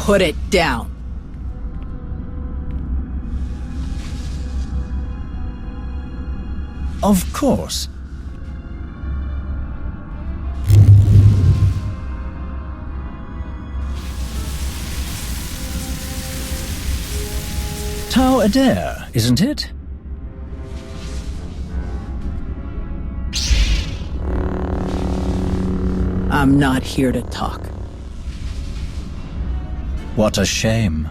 Put it down. Of course. Idair, isn't it? I'm not here to talk. What a shame.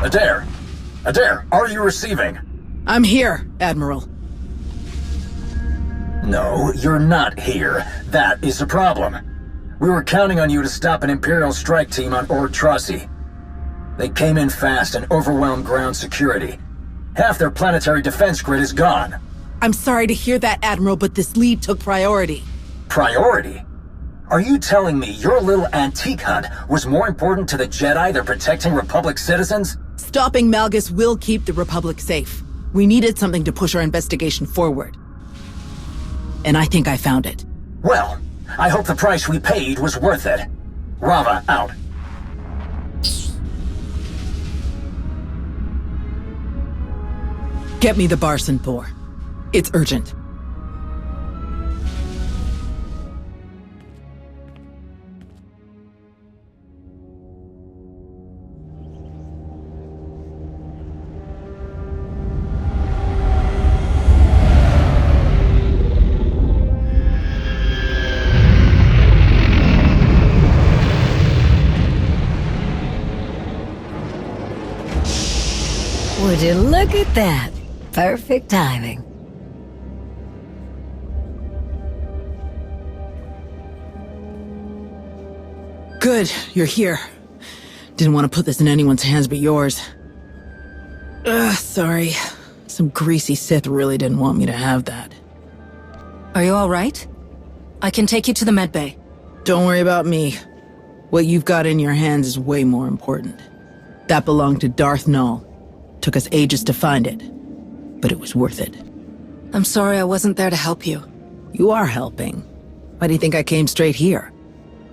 Idair! Idair, are you receiving? I'm here, Admiral. No, you're not here. That is the problem. We were counting on you to stop an Imperial strike team on Ortrasi. They came in fast and overwhelmed ground security. Half their planetary defense grid is gone. I'm sorry to hear that, Admiral, but this lead took priority. Priority? Are you telling me your little antique hunt was more important to the Jedi than protecting Republic citizens? Stopping Malgus will keep the Republic safe. We needed something to push our investigation forward. And I think I found it. Well, I hope the price we paid was worth it. Rava out. Get me the Barson 4. It's urgent. Would you look at that? Perfect timing. Good, you're here. Didn't want to put this in anyone's hands but yours. Sorry. Some greasy Sith really didn't want me to have that. Are you all right? I can take you to the medbay. Don't worry about me. What you've got in your hands is way more important. That belonged to Darth Nul. Took us ages to find it, but it was worth it. I'm sorry I wasn't there to help you. You are helping. Why do you think I came straight here?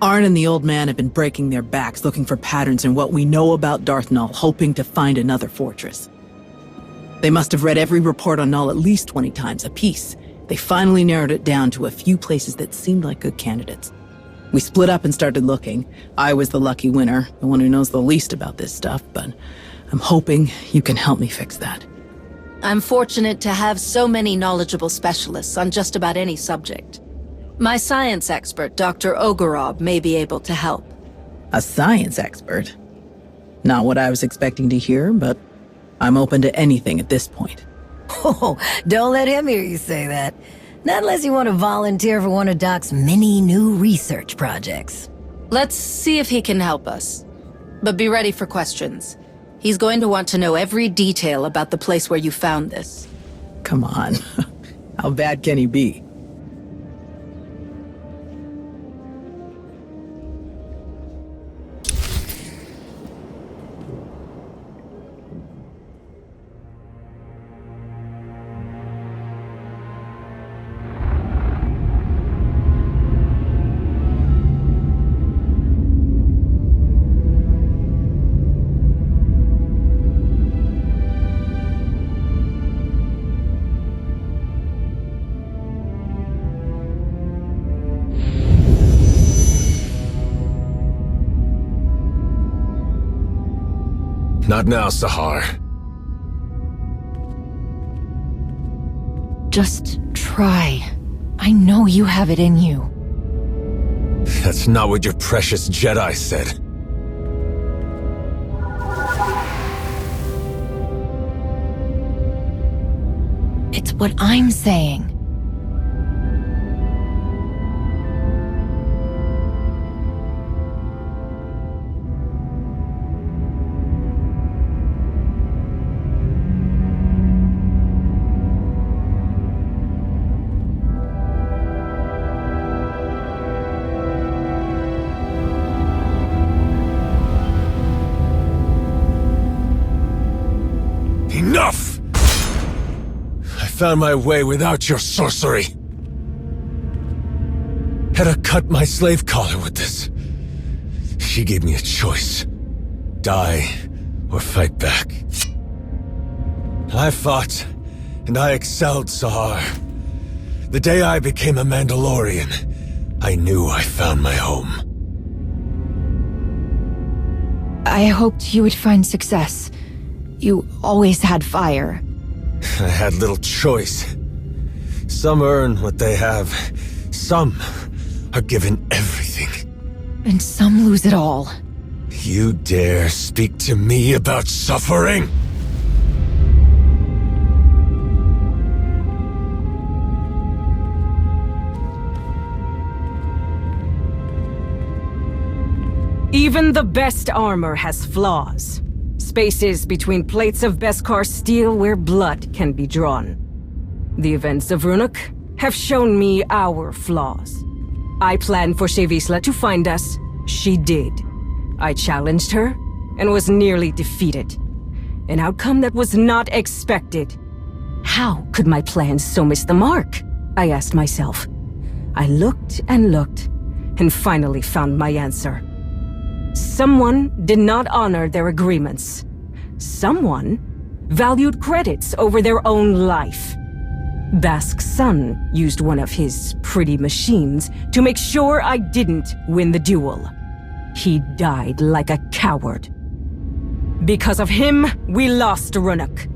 Arn and the old man have been breaking their backs looking for patterns in what we know about Darth Nul, hoping to find another fortress. They must have read every report on Nul at least 20 times apiece. They finally narrowed it down to a few places that seemed like good candidates. We split up and started looking. I was the lucky winner, the one who knows the least about this stuff, but I'm hoping you can help me fix that. I'm fortunate to have so many knowledgeable specialists on just about any subject. My science expert, Dr. Oggurobb, may be able to help. A science expert? Not what I was expecting to hear, but I'm open to anything at this point. Oh, don't let him hear you say that. Not unless you want to volunteer for one of Doc's many new research projects. Let's see if he can help us. But be ready for questions. He's going to want to know every detail about the place where you found this. Come on. How bad can he be? Not now, Sahar. Just try. I know you have it in you. That's not what your precious Jedi said. It's what I'm saying. Enough! I found my way without your sorcery. Heta cut my slave collar with this. She gave me a choice. Die or fight back. I fought, and I excelled, Sahar. The day I became a Mandalorian, I knew I found my home. I hoped you would find success. You always had fire. I had little choice. Some earn what they have. Some are given everything. And some lose it all. You dare speak to me about suffering? Even the best armor has flaws. Spaces between plates of Beskar steel where blood can be drawn. The events of Ruhnuk have shown me our flaws. I planned for Shae Vizla to find us. She did. I challenged her and was nearly defeated. An outcome that was not expected. How could my plans so miss the mark? I asked myself. I looked and finally found my answer. Someone did not honor their agreements. Someone valued credits over their own life. Baszk's son used one of his pretty machines to make sure I didn't win the duel. He died like a coward. Because of him, we lost Ruhnuk.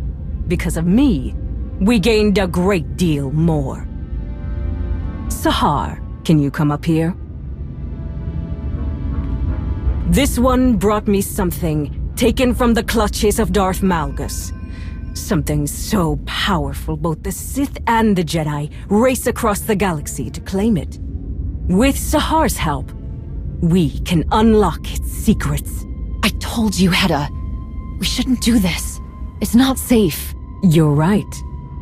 Because of me, we gained a great deal more. Sahar, can you come up here? This one brought me something taken from the clutches of Darth Malgus. Something so powerful both the Sith and the Jedi race across the galaxy to claim it. With Sahar's help, we can unlock its secrets. I told you, Heta. We shouldn't do this. It's not safe. You're right.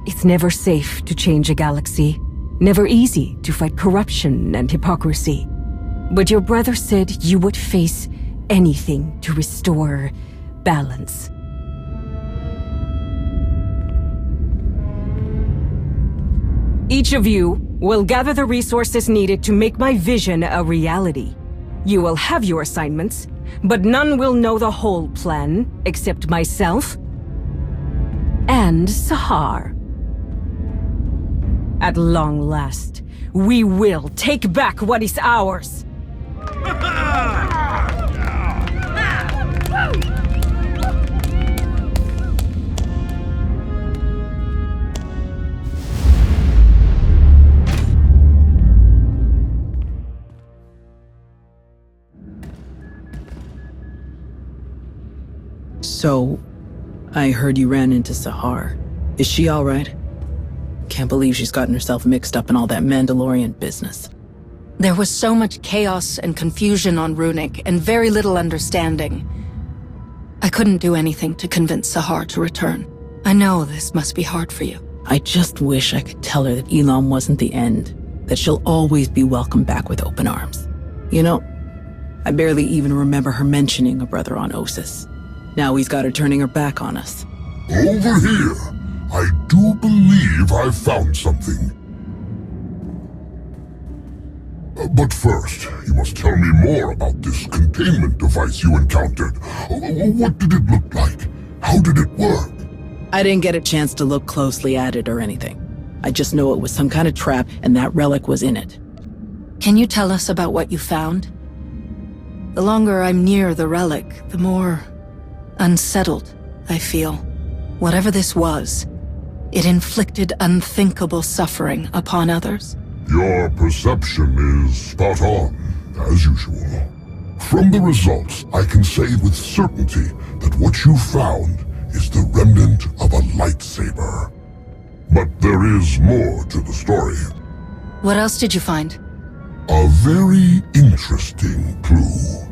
It's never safe to change a galaxy. Never easy to fight corruption and hypocrisy. But your brother said you would face anything to restore balance. Each of you will gather the resources needed to make my vision a reality. You will have your assignments, but none will know the whole plan except myself and Sahar. At long last, we will take back what is ours. So, I heard you ran into Sahar. Is she all right? Can't believe she's gotten herself mixed up in all that Mandalorian business. There was so much chaos and confusion on Ruhnuk, and very little understanding. I couldn't do anything to convince Sahar to return. I know this must be hard for you. I just wish I could tell her that Elam wasn't the end, that she'll always be welcomed back with open arms. You know, I barely even remember her mentioning a brother on Ossus. Now he's got her turning her back on us. Over here! I do believe I've found something. But first, you must tell me more about this containment device you encountered. What did it look like? How did it work? I didn't get a chance to look closely at it or anything. I just know it was some kind of trap and that relic was in it. Can you tell us about what you found? The longer I'm near the relic, the more Unsettled, I feel. Whatever this was, it inflicted unthinkable suffering upon others. Your perception is spot on, as usual. From the results, I can say with certainty that what you found is the remnant of a lightsaber. But there is more to the story. What else did you find? A very interesting clue.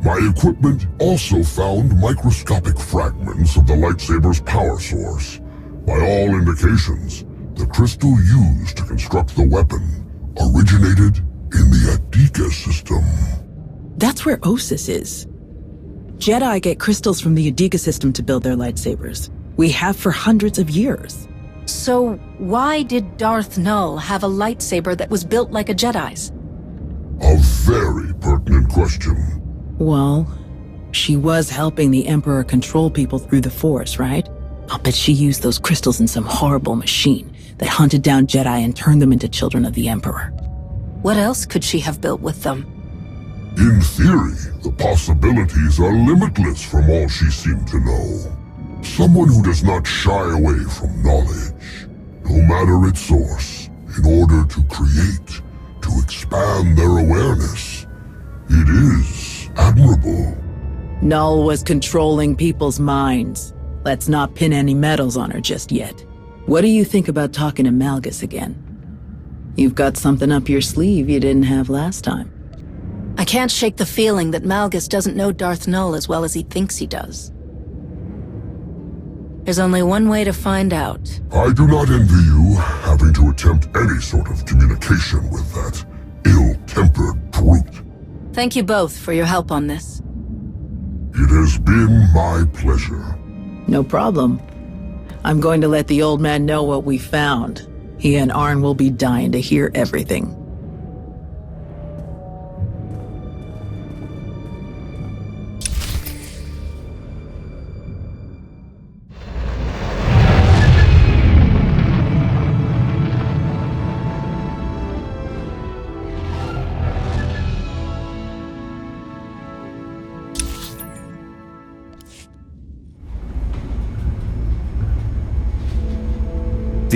My equipment also found microscopic fragments of the lightsaber's power source. By all indications, the crystal used to construct the weapon originated in the Adika system. That's where Ossus is. Jedi get crystals from the Adika system to build their lightsabers. We have for hundreds of years. So why did Darth Nul have a lightsaber that was built like a Jedi's? A very pertinent question. Well, she was helping the Emperor control people through the Force, right? I'll bet she used those crystals in some horrible machine that hunted down Jedi and turned them into children of the Emperor. What else could she have built with them? In theory, the possibilities are limitless from all she seemed to know. Someone who does not shy away from knowledge, no matter its source, in order to create, to expand their awareness. It is admirable. Null was controlling people's minds. Let's not pin any medals on her just yet. What do you think about talking to Malgus again? You've got something up your sleeve you didn't have last time. I can't shake the feeling that Malgus doesn't know Darth Nul as well as he thinks he does. There's only one way to find out. I do not envy you having to attempt any sort of communication with that ill-tempered brute. Thank you both for your help on this. It has been my pleasure. No problem. I'm going to let the old man know what we found. He and Arn will be dying to hear everything.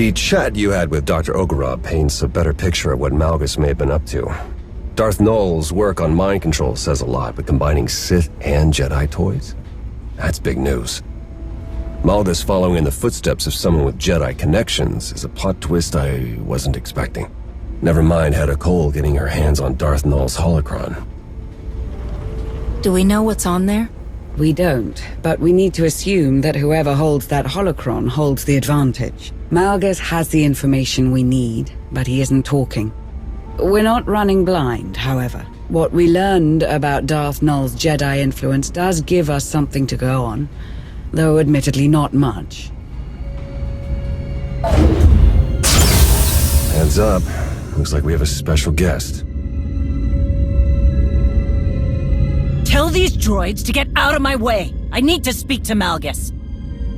The chat you had with Dr. Oggurobb paints a better picture of what Malgus may have been up to. Darth Nul's work on mind control says a lot, but combining Sith and Jedi toys? That's big news. Malgus following in the footsteps of someone with Jedi connections is a plot twist I wasn't expecting. Never mind Heta Cole getting her hands on Darth Nul's holocron. Do we know what's on there? We don't, but we need to assume that whoever holds that holocron holds the advantage. Malgus has the information we need, but he isn't talking. We're not running blind, however. What we learned about Darth Nul's Jedi influence does give us something to go on, though admittedly not much. Heads up. Looks like we have a special guest. Tell these droids to get out of my way. I need to speak to Malgus.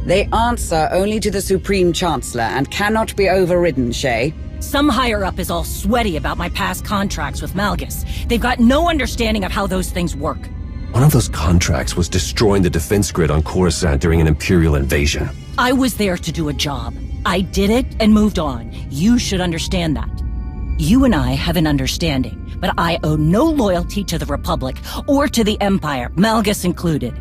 They answer only to the Supreme Chancellor and cannot be overridden, Shae. Some higher-up is all sweaty about my past contracts with Malgus. They've got no understanding of how those things work. One of those contracts was destroying the defense grid on Coruscant during an Imperial invasion. I was there to do a job. I did it and moved on. You should understand that. You and I have an understanding, but I owe no loyalty to the Republic or to the Empire, Malgus included.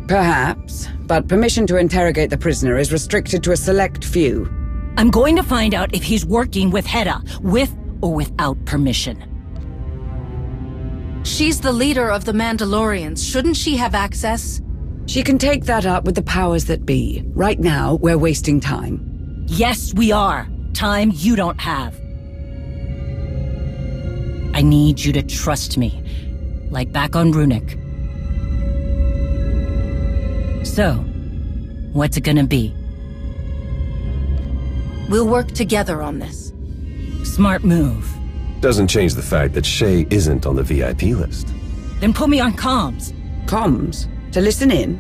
Perhaps, but permission to interrogate the prisoner is restricted to a select few. I'm going to find out if he's working with Heta, with or without permission. She's the leader of the Mandalorians. Shouldn't she have access? She can take that up with the powers that be. Right now, we're wasting time. Yes, we are. Time you don't have. I need you to trust me, like back on Ruhnuk. So, what's it gonna be? We'll work together on this. Smart move. Doesn't change the fact that Shae isn't on the VIP list. Then put me on comms. Comms? To listen in?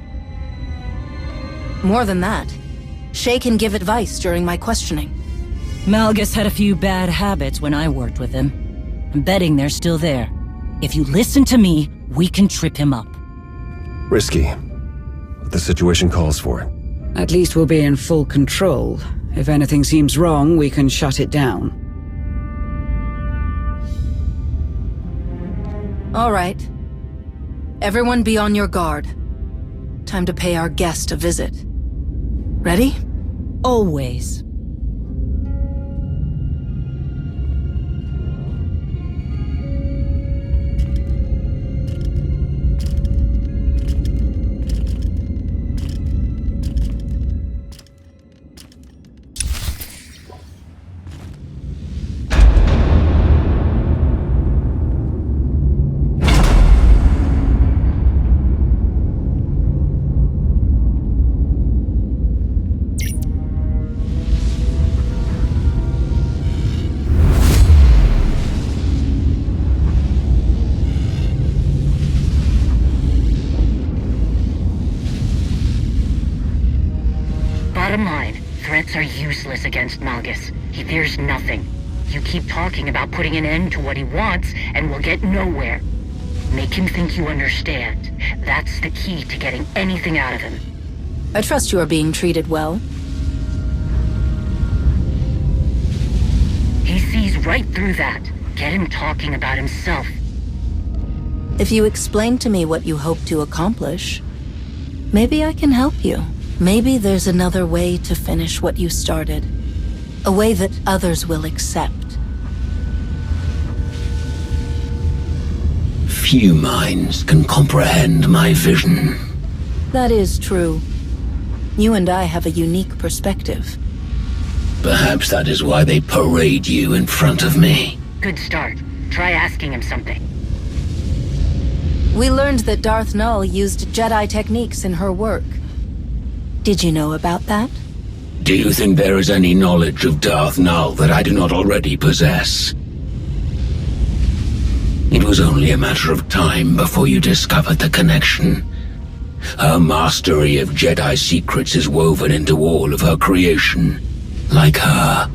More than that, Shae can give advice during my questioning. Malgus had a few bad habits when I worked with him. I'm betting they're still there. If you listen to me, we can trip him up. Risky. The situation calls for it. At least we'll be in full control. If anything seems wrong, we can shut it down. All right. Everyone be on your guard. Time to pay our guest a visit. Ready? Always. Bottom line, threats are useless against Malgus. He fears nothing. You keep talking about putting an end to what he wants, and we'll get nowhere. Make him think you understand. That's the key to getting anything out of him. I trust you are being treated well. He sees right through that. Get him talking about himself. If you explain to me what you hope to accomplish, maybe I can help you. Maybe there's another way to finish what you started. A way that others will accept. Few minds can comprehend my vision. That is true. You and I have a unique perspective. Perhaps that is why they parade you in front of me. Good start. Try asking him something. We learned that Darth Null used Jedi techniques in her work. Did you know about that? Do you think there is any knowledge of Darth Null that I do not already possess? It was only a matter of time before you discovered the connection. Her mastery of Jedi secrets is woven into all of her creation. Like her,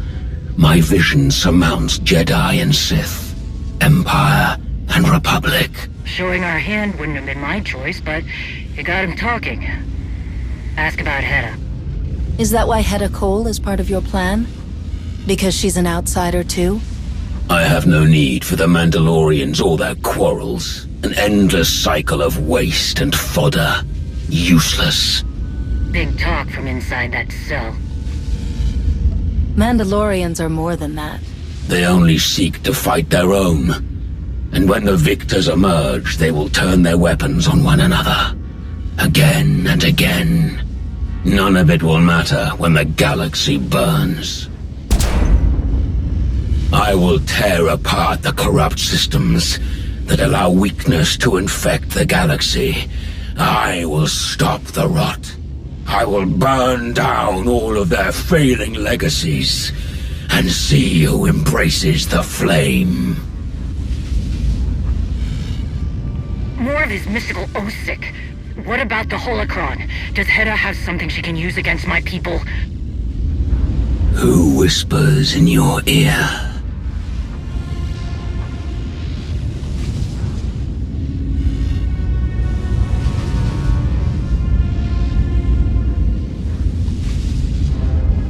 my vision surmounts Jedi and Sith, Empire and Republic. Showing our hand wouldn't have been my choice, but you got him talking. Ask about Heta. Is that why Heta Cole is part of your plan? Because she's an outsider too? I have no need for the Mandalorians or their quarrels. An endless cycle of waste and fodder. Useless. Big talk from inside that cell. Mandalorians are more than that. They only seek to fight their own. And when the victors emerge, they will turn their weapons on one another. Again and again. None of it will matter when the galaxy burns. I will tear apart the corrupt systems that allow weakness to infect the galaxy. I will stop the rot. I will burn down all of their failing legacies and see who embraces the flame. More of his mystical Osic. What about the holocron? Does Heta have something she can use against my people? Who whispers in your ear?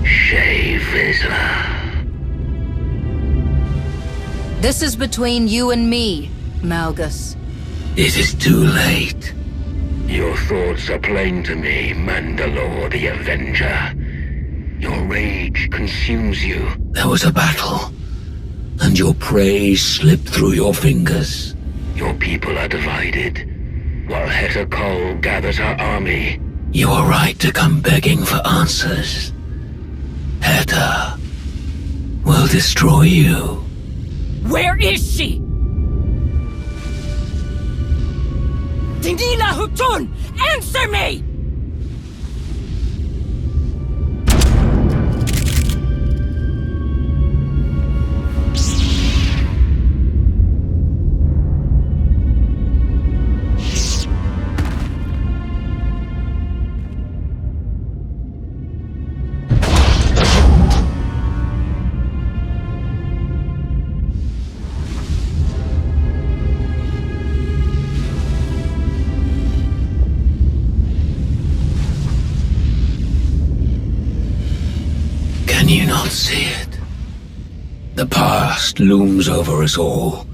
Shae Vizla. This is between you and me, Malgus. It is too late. Your thoughts are plain to me, Mandalore the Avenger. Your rage consumes you. There was a battle, and your prey slipped through your fingers. Your people are divided, while Heta Cole gathers her army. You are right to come begging for answers. Heta will destroy you. Where is she? Dinila Hutun! Answer me! Can you not see it? The past looms over us all.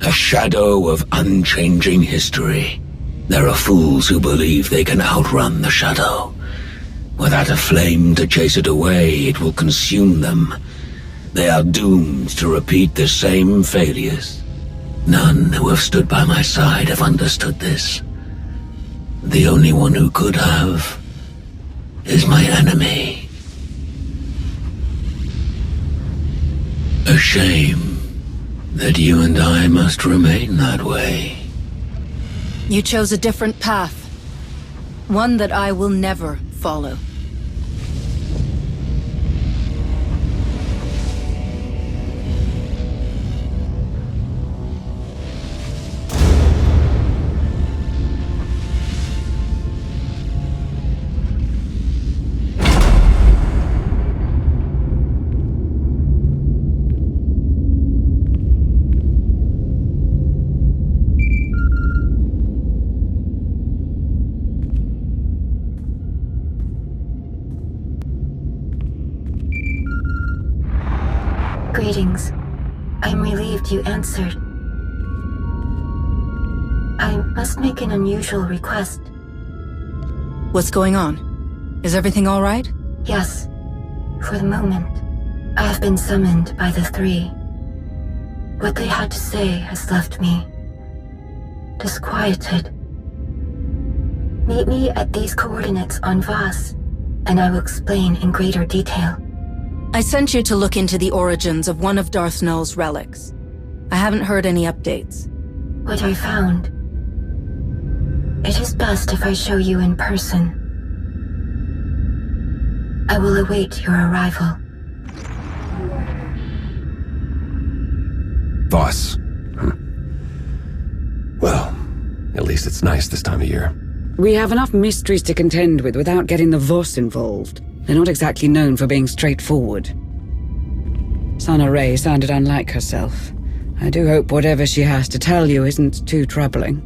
A shadow of unchanging history. There are fools who believe they can outrun the shadow. Without a flame to chase it away, it will consume them. They are doomed to repeat the same failures. None who have stood by my side have understood this. The only one who could have is my enemy. A shame that you and I must remain that way. You chose a different path. One that I will never follow. Greetings. I'm relieved you answered. I must make an unusual request. What's going on? Is everything all right? Yes. For the moment. I have been summoned by the three. What they had to say has left me disquieted. Meet me at these coordinates on Voss, and I will explain in greater detail. I sent you to look into the origins of one of Darth Nul's relics. I haven't heard any updates. What I found. It is best if I show you in person. I will await your arrival. Voss. Well, at least it's nice this time of year. We have enough mysteries to contend with without getting the Voss involved. They're not exactly known for being straightforward. Sana-Rae sounded unlike herself. I do hope whatever she has to tell you isn't too troubling.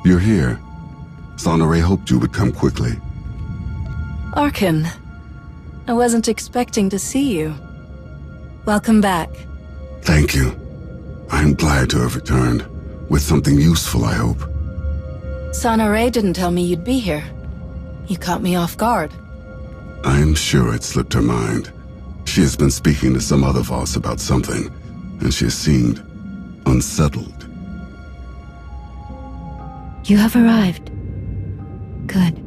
You're here. Sana-Rae hoped you would come quickly. Arcann, I wasn't expecting to see you. Welcome back. Thank you. I'm glad to have returned. With something useful, I hope. Sana-Rae didn't tell me you'd be here. You caught me off guard. I'm sure it slipped her mind. She has been speaking to some other Voss about something, and she has seemed unsettled. You have arrived. Good.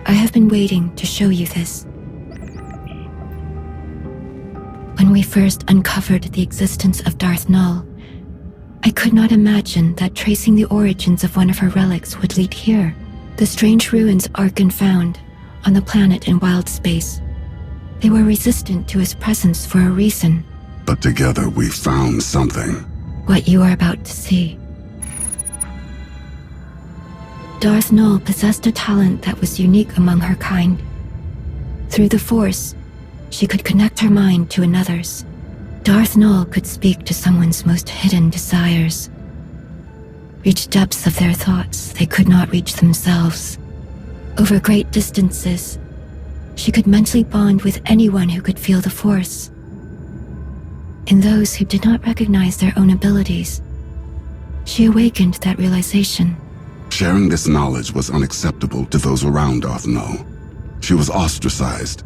I have been waiting to show you this. When we first uncovered the existence of Darth Nul, I could not imagine that tracing the origins of one of her relics would lead here. The strange ruins Arcann found on the planet in wild space. They were resistant to his presence for a reason. But together we found something. What you are about to see. Darth Nul possessed a talent that was unique among her kind. Through the Force, she could connect her mind to another's. Darth Nul could speak to someone's most hidden desires, reach depths of their thoughts they could not reach themselves. Over great distances, she could mentally bond with anyone who could feel the Force. In those who did not recognize their own abilities, she awakened that realization. Sharing this knowledge was unacceptable to those around Darth Nul. She was ostracized,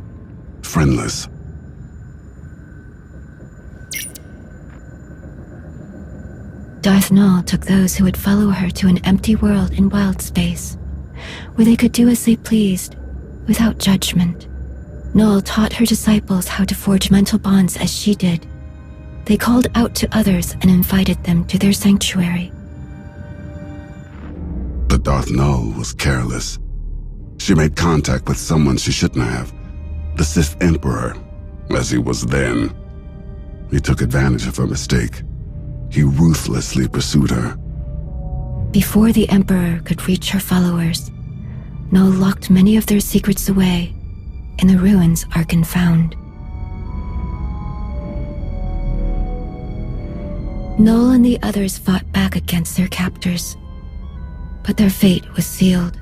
friendless. Darth Nul took those who would follow her to an empty world in wild space, where they could do as they pleased, without judgment. Nul taught her disciples how to forge mental bonds as she did. They called out to others and invited them to their sanctuary. But Darth Nul was careless. She made contact with someone she shouldn't have, the Sith Emperor, as he was then. He took advantage of her mistake. He ruthlessly pursued her. Before the Emperor could reach her followers, Nul locked many of their secrets away in the ruins Arcann found. Nul and the others fought back against their captors, but their fate was sealed.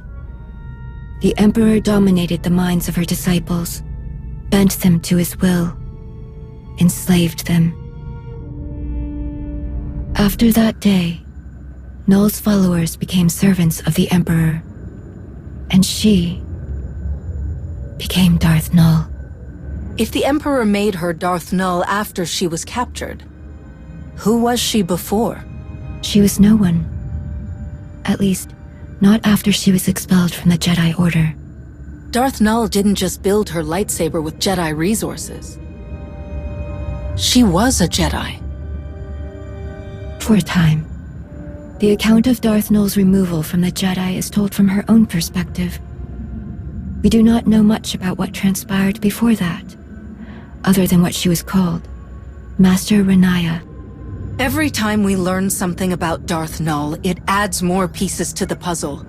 The Emperor dominated the minds of her disciples, bent them to his will, enslaved them. After that day, Nul's followers became servants of the Emperor, and she became Darth Nul. If the Emperor made her Darth Nul after she was captured, who was she before? She was no one. At least, not after she was expelled from the Jedi Order. Darth Nul didn't just build her lightsaber with Jedi resources. She was a Jedi. For a time. The account of Darth Nul's removal from the Jedi is told from her own perspective. We do not know much about what transpired before that, other than what she was called, Master Renaya. Every time we learn something about Darth Nul, it adds more pieces to the puzzle.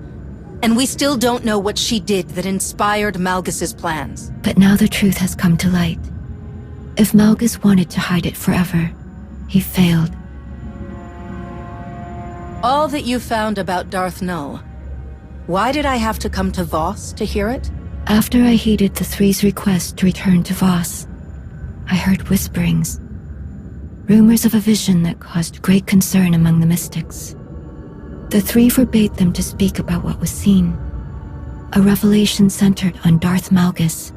And we still don't know what she did that inspired Malgus's plans. But now the truth has come to light. If Malgus wanted to hide it forever, he failed. All that you found about Darth Nul, why did I have to come to Voss to hear it? After I heeded the Three's request to return to Voss, I heard whisperings. Rumors of a vision that caused great concern among the mystics. The Three forbade them to speak about what was seen. A revelation centered on Darth Malgus.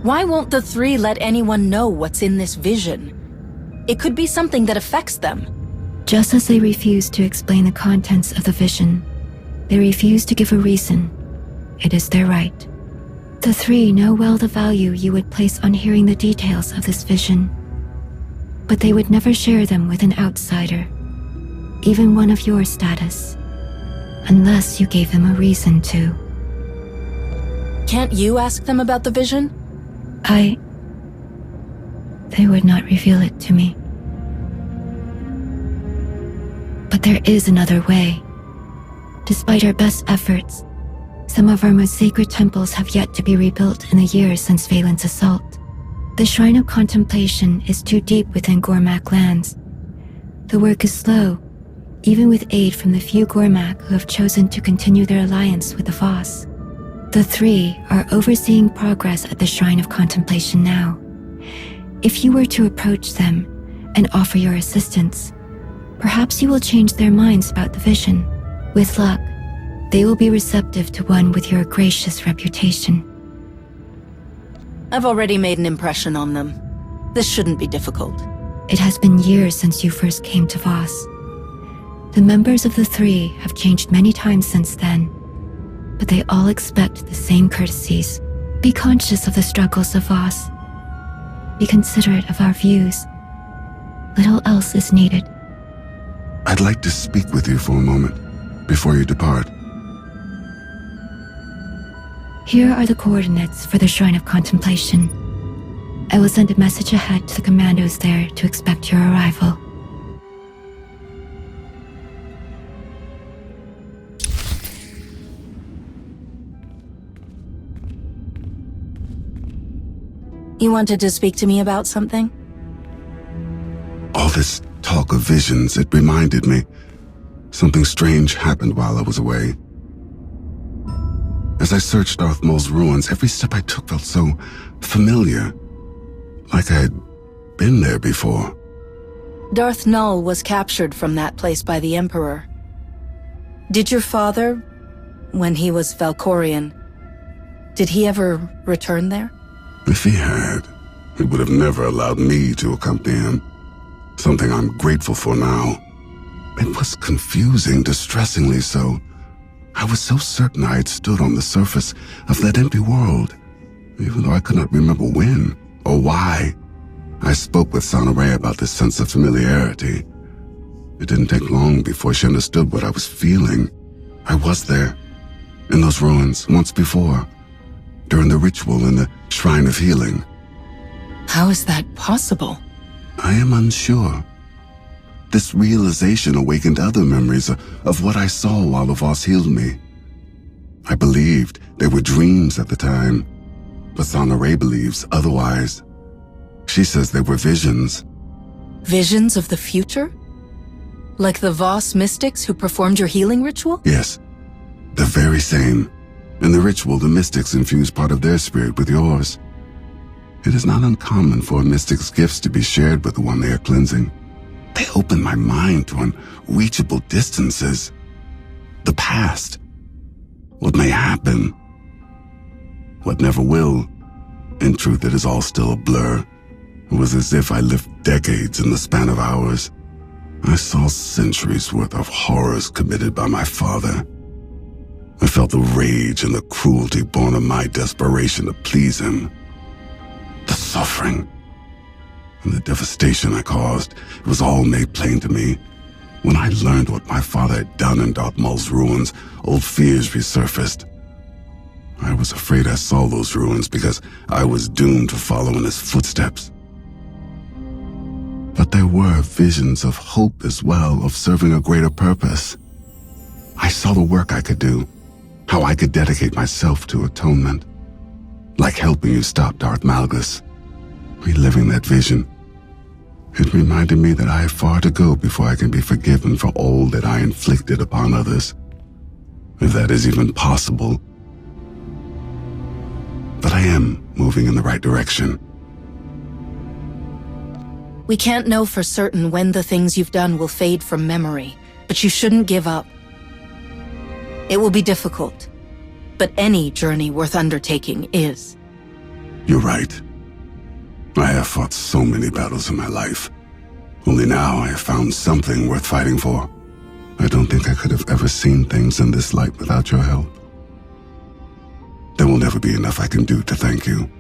Why won't the Three let anyone know what's in this vision? It could be something that affects them. Just as they refused to explain the contents of the vision, they refused to give a reason. It is their right. The Three know well the value you would place on hearing the details of this vision, but they would never share them with an outsider, even one of your status, unless you gave them a reason to. Can't you ask them about the vision? They would not reveal it to me. But there is another way. Despite our best efforts, some of our most sacred temples have yet to be rebuilt in the years since Valen's assault. The Shrine of Contemplation is too deep within Gormak lands. The work is slow, even with aid from the few Gormak who have chosen to continue their alliance with the Voss. The Three are overseeing progress at the Shrine of Contemplation now. If you were to approach them and offer your assistance, perhaps you will change their minds about the vision. With luck, they will be receptive to one with your gracious reputation. I've already made an impression on them. This shouldn't be difficult. It has been years since you first came to Voss. The members of the Three have changed many times since then, but they all expect the same courtesies. Be conscious of the struggles of Voss. Be considerate of our views. Little else is needed. I'd like to speak with you for a moment, before you depart. Here are the coordinates for the Shrine of Contemplation. I will send a message ahead to the commandos there to expect your arrival. You wanted to speak to me about something? All this talk of visions, it reminded me. Something strange happened while I was away. As I searched Darth Nul's ruins, every step I took felt so familiar. Like I had been there before. Darth Nul was captured from that place by the Emperor. Did your father, when he was Valkorian, did he ever return there? If he had, he would have never allowed me to accompany him. Something I'm grateful for now. It was confusing, distressingly so. I was so certain I had stood on the surface of that empty world, even though I could not remember when or why. I spoke with Sana-Rae about this sense of familiarity. It didn't take long before she understood what I was feeling. I was there, in those ruins, once before, during the ritual in the Shrine of Healing. How is that possible? I am unsure. This realization awakened other memories of what I saw while the Voss healed me. I believed they were dreams at the time, but Sana-Rae believes otherwise. She says they were visions. Visions of the future? Like the Voss mystics who performed your healing ritual? Yes, the very same. In the ritual, the mystics infuse part of their spirit with yours. It is not uncommon for a mystic's gifts to be shared with the one they are cleansing. They open my mind to unreachable distances. The past. What may happen. What never will. In truth, it is all still a blur. It was as if I lived decades in the span of hours. I saw centuries worth of horrors committed by my father. I felt the rage and the cruelty born of my desperation to please him. The suffering and the devastation I caused, it was all made plain to me. When I learned what my father had done in Darth Maul's ruins, old fears resurfaced. I was afraid I saw those ruins because I was doomed to follow in his footsteps. But there were visions of hope as well, of serving a greater purpose. I saw the work I could do, how I could dedicate myself to atonement. Like helping you stop Darth Malgus. Reliving that vision, it reminded me that I have far to go before I can be forgiven for all that I inflicted upon others. If that is even possible. But I am moving in the right direction. We can't know for certain when the things you've done will fade from memory, but you shouldn't give up. It will be difficult, but any journey worth undertaking is. You're right. I have fought so many battles in my life. Only now I have found something worth fighting for. I don't think I could have ever seen things in this light without your help. There will never be enough I can do to thank you.